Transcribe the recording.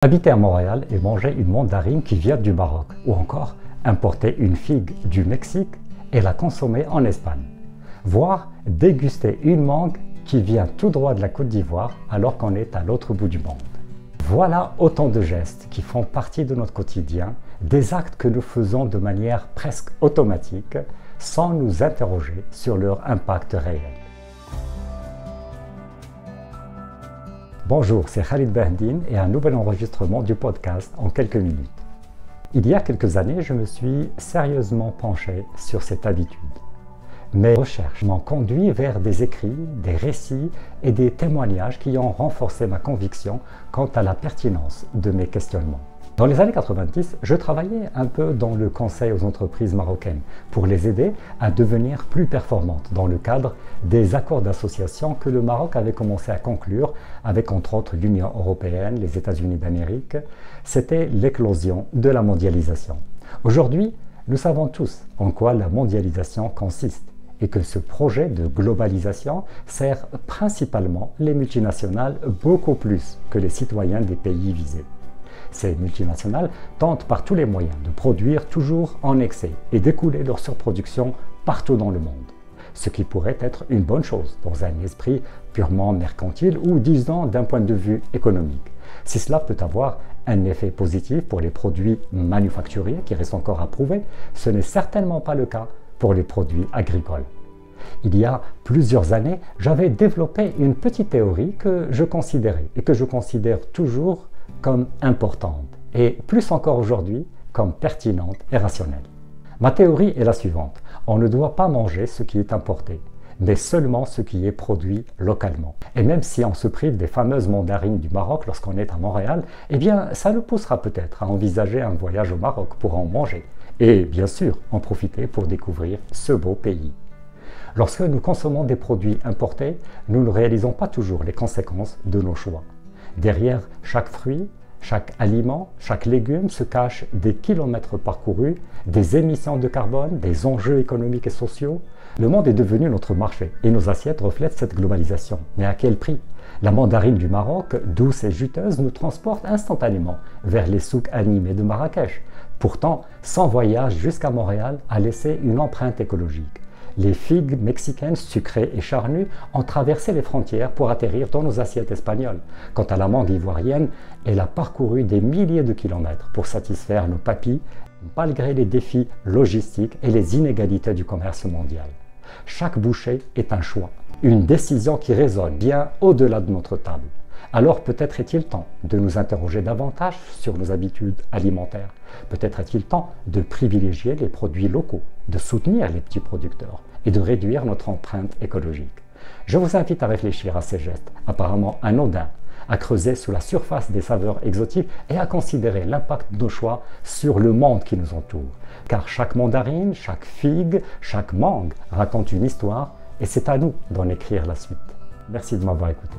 Habiter à Montréal et manger une mandarine qui vient du Maroc, ou encore importer une figue du Mexique et la consommer en Espagne, voire déguster une mangue qui vient tout droit de la Côte d'Ivoire alors qu'on est à l'autre bout du monde. Voilà autant de gestes qui font partie de notre quotidien, des actes que nous faisons de manière presque automatique sans nous interroger sur leur impact réel. Bonjour, c'est Khalid Behdine et un nouvel enregistrement du podcast en quelques minutes. Il y a quelques années, je me suis sérieusement penché sur cette habitude. Mes recherches m'ont conduit vers des écrits, des récits et des témoignages qui ont renforcé ma conviction quant à la pertinence de mes questionnements. Dans les années 90, je travaillais un peu dans le conseil aux entreprises marocaines pour les aider à devenir plus performantes dans le cadre des accords d'association que le Maroc avait commencé à conclure avec entre autres l'Union européenne, les États-Unis d'Amérique. C'était l'éclosion de la mondialisation. Aujourd'hui, nous savons tous en quoi la mondialisation consiste et que ce projet de globalisation sert principalement les multinationales beaucoup plus que les citoyens des pays visés. Ces multinationales tentent par tous les moyens de produire toujours en excès et d'écouler leur surproduction partout dans le monde. Ce qui pourrait être une bonne chose dans un esprit purement mercantile ou disons d'un point de vue économique. Si cela peut avoir un effet positif pour les produits manufacturiers qui restent encore à prouver, ce n'est certainement pas le cas pour les produits agricoles. Il y a plusieurs années, j'avais développé une petite théorie que je considérais et que je considère toujours comme importante et plus encore aujourd'hui comme pertinente et rationnelle. Ma théorie est la suivante. On ne doit pas manger ce qui est importé, mais seulement ce qui est produit localement. Et même si on se prive des fameuses mandarines du Maroc lorsqu'on est à Montréal, eh bien ça nous poussera peut-être à envisager un voyage au Maroc pour en manger et bien sûr en profiter pour découvrir ce beau pays. Lorsque nous consommons des produits importés, nous ne réalisons pas toujours les conséquences de nos choix. Derrière chaque fruit, chaque aliment, chaque légume se cachent des kilomètres parcourus, des émissions de carbone, des enjeux économiques et sociaux. Le monde est devenu notre marché et nos assiettes reflètent cette globalisation. Mais à quel prix? La mandarine du Maroc, douce et juteuse, nous transporte instantanément vers les souks animés de Marrakech. Pourtant, son voyage jusqu'à Montréal a laissé une empreinte écologique. Les figues mexicaines sucrées et charnues ont traversé les frontières pour atterrir dans nos assiettes espagnoles. Quant à la mangue ivoirienne, elle a parcouru des milliers de kilomètres pour satisfaire nos papilles, malgré les défis logistiques et les inégalités du commerce mondial. Chaque bouchée est un choix, une décision qui résonne bien au-delà de notre table. Alors peut-être est-il temps de nous interroger davantage sur nos habitudes alimentaires. Peut-être est-il temps de privilégier les produits locaux, de soutenir les petits producteurs et de réduire notre empreinte écologique. Je vous invite à réfléchir à ces gestes, apparemment anodins, à creuser sous la surface des saveurs exotiques et à considérer l'impact de nos choix sur le monde qui nous entoure. Car chaque mandarine, chaque figue, chaque mangue raconte une histoire et c'est à nous d'en écrire la suite. Merci de m'avoir écouté.